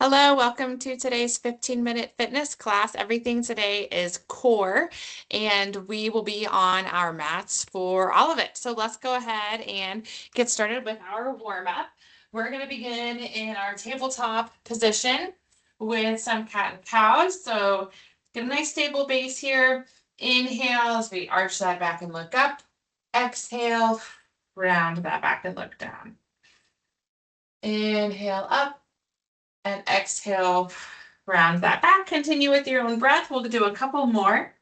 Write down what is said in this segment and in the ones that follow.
Hello, welcome to today's 15-minute fitness class. Everything today is core, and we will be on our mats for all of it. So let's go ahead and get started with our warm-up. We're going to begin in our tabletop position with some cat and cows. So get a nice stable base here. Inhale as we arch that back and look up. Exhale, round that back and look down. Inhale up. And exhale, round that back. Continue with your own breath. We'll do a couple more.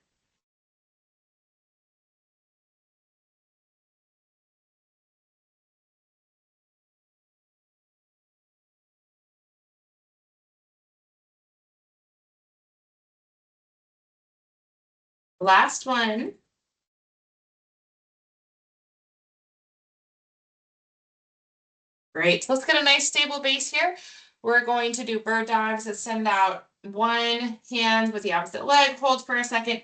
Last one. Great. So let's get a nice stable base here. We're going to do bird dogs that send out one hand with the opposite leg. Hold for a second.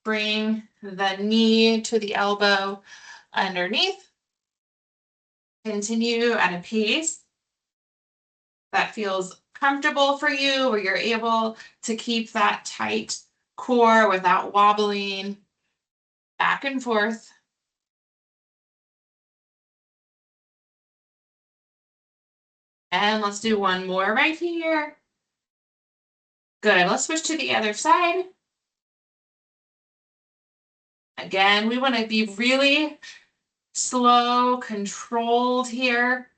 Bring the knee to the elbow underneath. Continue at a pace that feels comfortable for you, where you're able to keep that tight core without wobbling back and forth. And let's do one more right here. Good. Let's switch to the other side. Again, we want to be really slow, controlled here.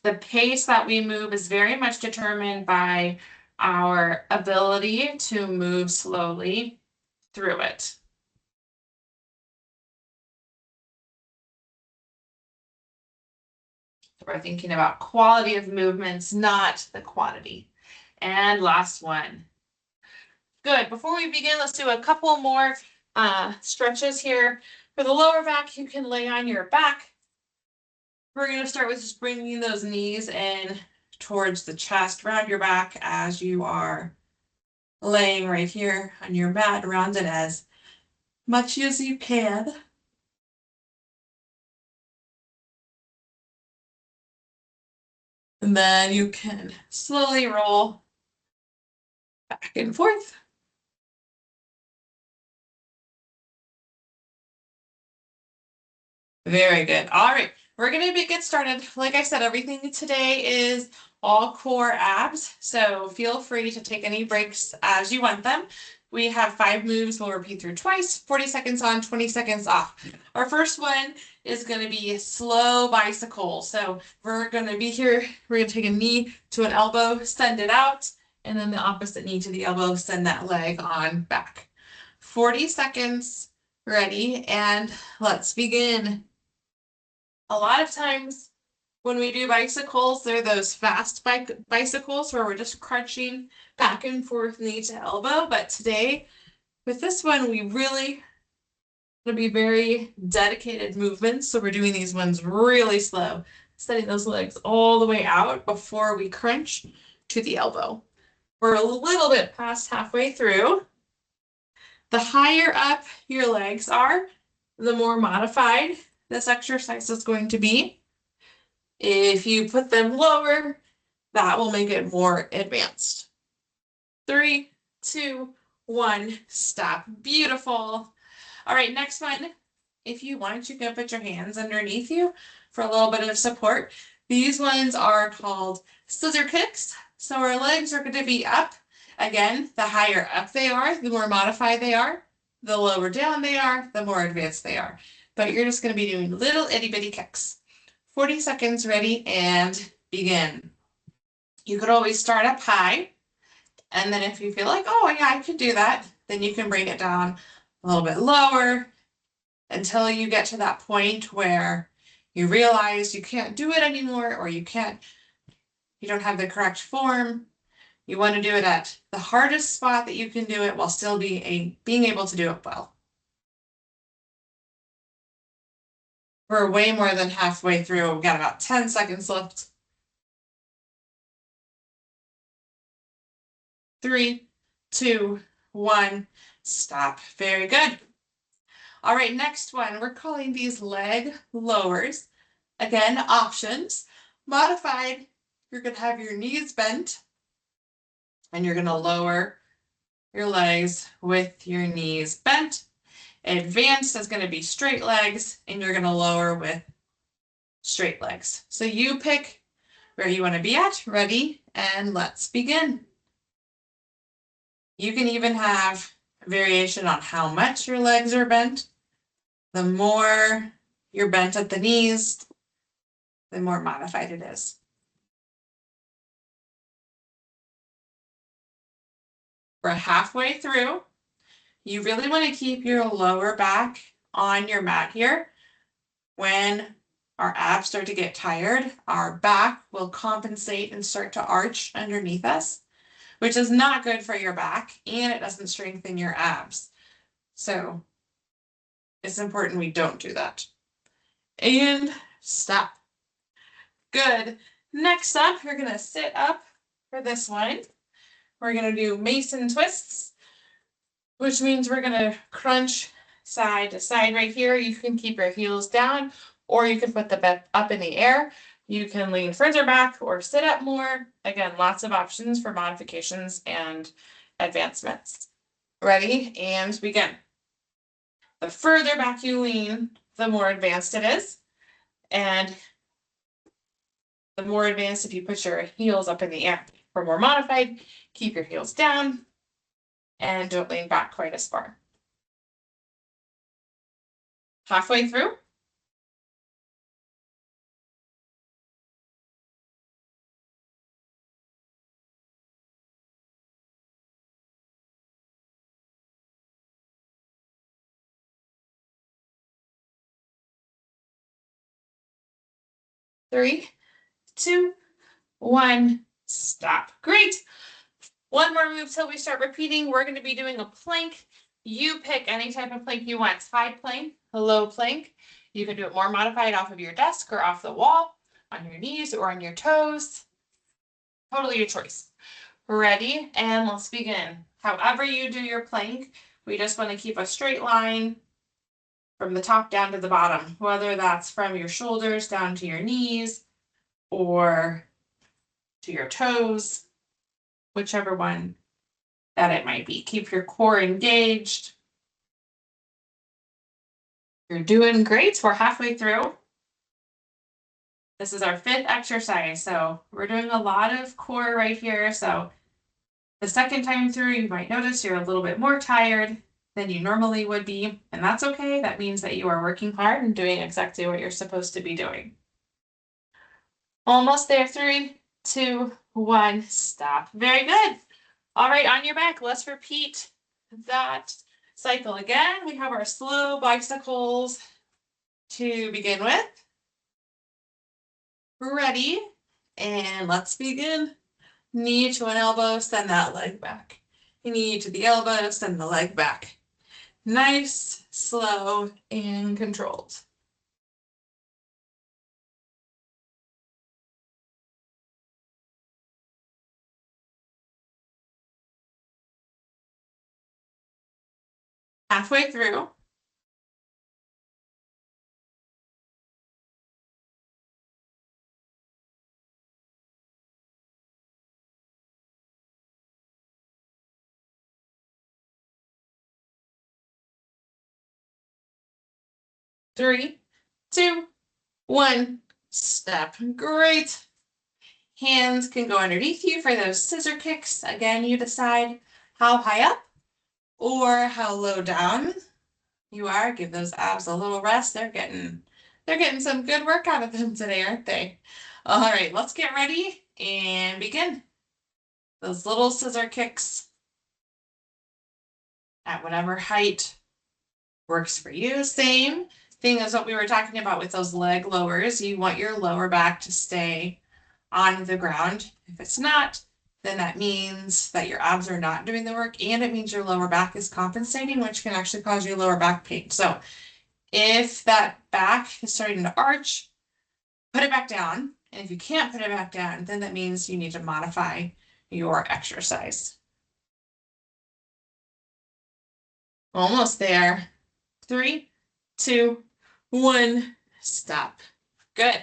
The pace that we move is very much determined by our ability to move slowly through it. We're thinking about quality of movements, not the quantity. And last one. Good. Before we begin, let's do a couple more stretches here. For the lower back, you can lay on your back. We're going to start with just bringing those knees in towards the chest, round your back as you are laying right here on your mat, round it as much as you can. And then you can slowly roll back and forth. Very good. All right, we're going to get started. Like I said, everything today is all core abs, so feel free to take any breaks as you want them. We have 5 moves we'll repeat through twice, 40 seconds on, 20 seconds off. Our first one is going to be slow bicycle. So we're going to be here, we're going to take a knee to an elbow, send it out, and then the opposite knee to the elbow, send that leg on back. 40 seconds, ready, and let's begin. A lot of times when we do bicycles, they're those fast bicycles where we're just crunching back and forth knee to elbow. But today, with this one, we really going to be very dedicated movements. So we're doing these ones really slow, setting those legs all the way out before we crunch to the elbow. We're a little bit past halfway through. The higher up your legs are, the more modified this exercise is going to be. If you put them lower, that will make it more advanced. 3, 2, 1, stop. Beautiful. All right, next one. If you want, you can put your hands underneath you for a little bit of support. These ones are called scissor kicks. So our legs are going to be up. Again, the higher up they are, the more modified they are. The lower down they are, the more advanced they are. But you're just going to be doing little itty bitty kicks. 40 seconds, ready, and begin. You could always start up high, and then if you feel like, oh yeah, I could do that, then you can bring it down a little bit lower until you get to that point where you realize you can't do it anymore, or you don't have the correct form. You want to do it at the hardest spot that you can do it while still being able to do it well. We're way more than halfway through. We've got about 10 seconds left. 3, 2, 1, stop. Very good. All right, next one. We're calling these leg lowers. Again, options. Modified, you're going to have your knees bent. and you're going to lower your legs with your knees bent. Advanced is going to be straight legs, and you're going to lower with straight legs. So you pick where you want to be at. Ready? And let's begin. You can even have variation on how much your legs are bent. The more you're bent at the knees, the more modified it is. We're halfway through. You really want to keep your lower back on your mat here. When our abs start to get tired, our back will compensate and start to arch underneath us, which is not good for your back, and it doesn't strengthen your abs. So it's important we don't do that. And stop. Good. Next up, you're going to sit up for this one. We're going to do Mason twists, which means we're going to crunch side to side right here. You can keep your heels down, or you can put the bed up in the air. You can lean further back or sit up more. Again, lots of options for modifications and advancements. Ready? And begin. The further back you lean, the more advanced it is. And the more advanced if you put your heels up in the air. For more modified, keep your heels down and don't lean back quite as far. Halfway through. Three, two, one, stop. Great. One more move till we start repeating. We're going to be doing a plank. You pick any type of plank you want. High plank, a low plank. You can do it more modified off of your desk or off the wall, on your knees or on your toes. Totally your choice. Ready? And let's begin. However you do your plank, we just want to keep a straight line from the top down to the bottom, whether that's from your shoulders down to your knees or to your toes, whichever one that it might be. Keep your core engaged. You're doing great. We're halfway through. This is our 5th exercise, so we're doing a lot of core right here. So the second time through, you might notice you're a little bit more tired than you normally would be, and that's okay. That means that you are working hard and doing exactly what you're supposed to be doing. Almost there. 3, 2, 1, stop. Very good. All right, on your back, let's repeat that cycle again. We have our slow bicycles to begin with. Ready? And let's begin. Knee to an elbow, send that leg back. Knee to the elbow, send the leg back. Nice, slow, and controlled. Halfway through. Three, two, one, step. Great. Hands can go underneath you for those scissor kicks. Again, you decide how high up or how low down you are. Give those abs a little rest. They're getting some good work out of them today, aren't they? All right, let's get ready and begin. Those little scissor kicks at whatever height works for you. Same thing as what we were talking about with those leg lowers. You want your lower back to stay on the ground. If it's not, then that means that your abs are not doing the work, and it means your lower back is compensating, which can actually cause you lower back pain. So if that back is starting to arch, put it back down. And if you can't put it back down, then that means you need to modify your exercise. Almost there. 3, 2, 1, stop. Good.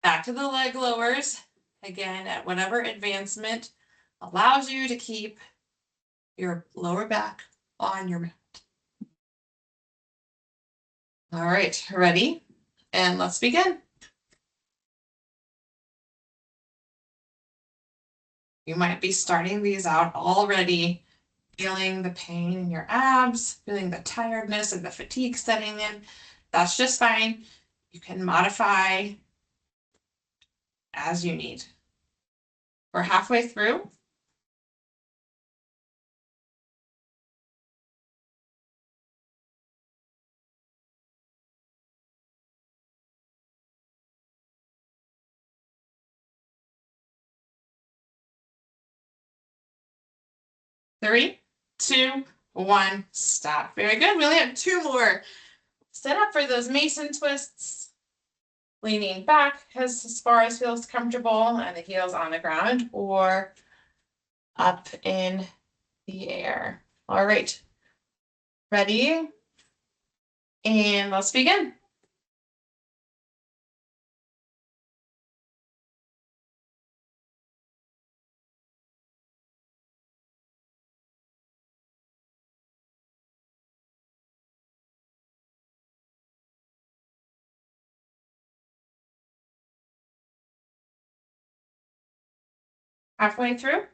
Back to the leg lowers. Again, at whatever advancement allows you to keep your lower back on your mat. All right, ready? And let's begin. You might be starting these out already, feeling the pain in your abs, feeling the tiredness and the fatigue setting in. That's just fine. You can modify as you need. We're halfway through. 3, 2, 1, stop. Very good. We only have 2 more. Set up for those Mason twists. Leaning back as far as feels comfortable and the heels on the ground or up in the air. All right. Ready? And let's begin. 1/2 through.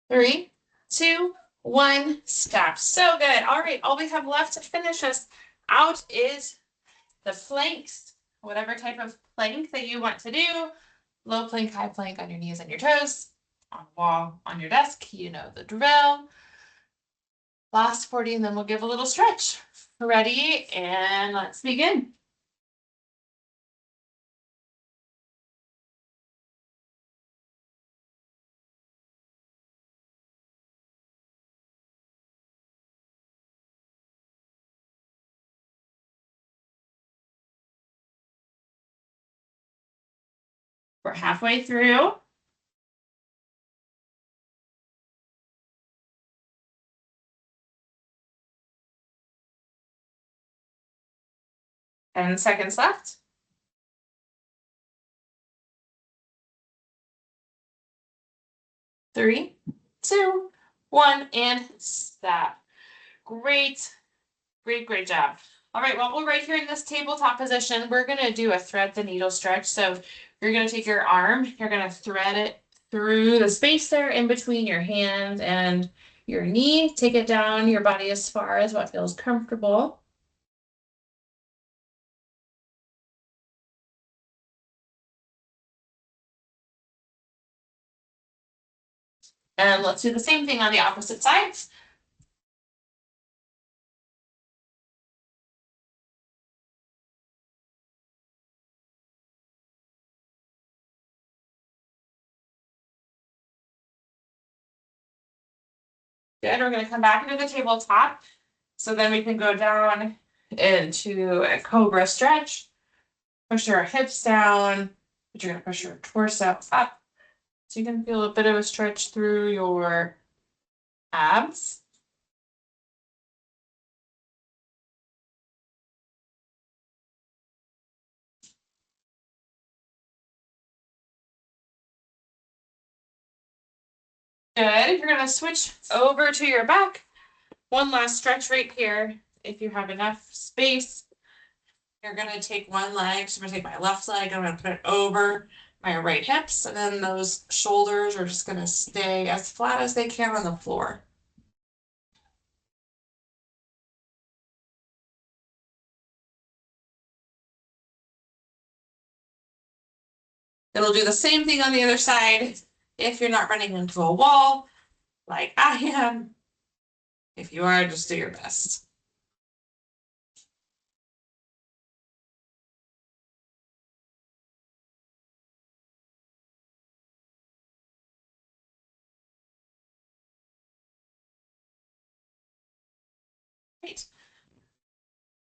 3, 2, 1, stop. So good. All right, all we have left to finish us out is the planks, whatever type of plank that you want to do. Low plank, high plank on your knees and your toes, on the wall, on your desk. You know the drill. Last 40, and then we'll give a little stretch. Ready? And let's begin. We're halfway through. Ten seconds left. 3, 2, 1, and stop. Great, great job. All right, while we're right here in this tabletop position, we're gonna do a thread the needle stretch. So you're gonna take your arm, you're gonna thread it through the space there in between your hand and your knee. Take it down your body as far as what feels comfortable. And let's do the same thing on the opposite sides. Good, we're gonna come back into the tabletop. So then we can go down into a cobra stretch. Push your hips down, but you're gonna push your torso up. So you can feel a bit of a stretch through your abs. Good. You're gonna switch over to your back. One last stretch right here. If you have enough space, you're gonna take one leg. So I'm gonna take my left leg, I'm gonna put it over my right hips, and then those shoulders are just gonna stay as flat as they can on the floor. It'll do the same thing on the other side if you're not running into a wall like I am. If you are, just do your best. Great.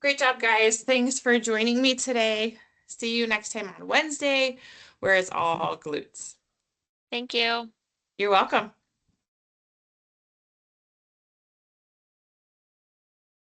Great job, guys. Thanks for joining me today. See you next time on Wednesday, where it's all glutes. Thank you. You're welcome.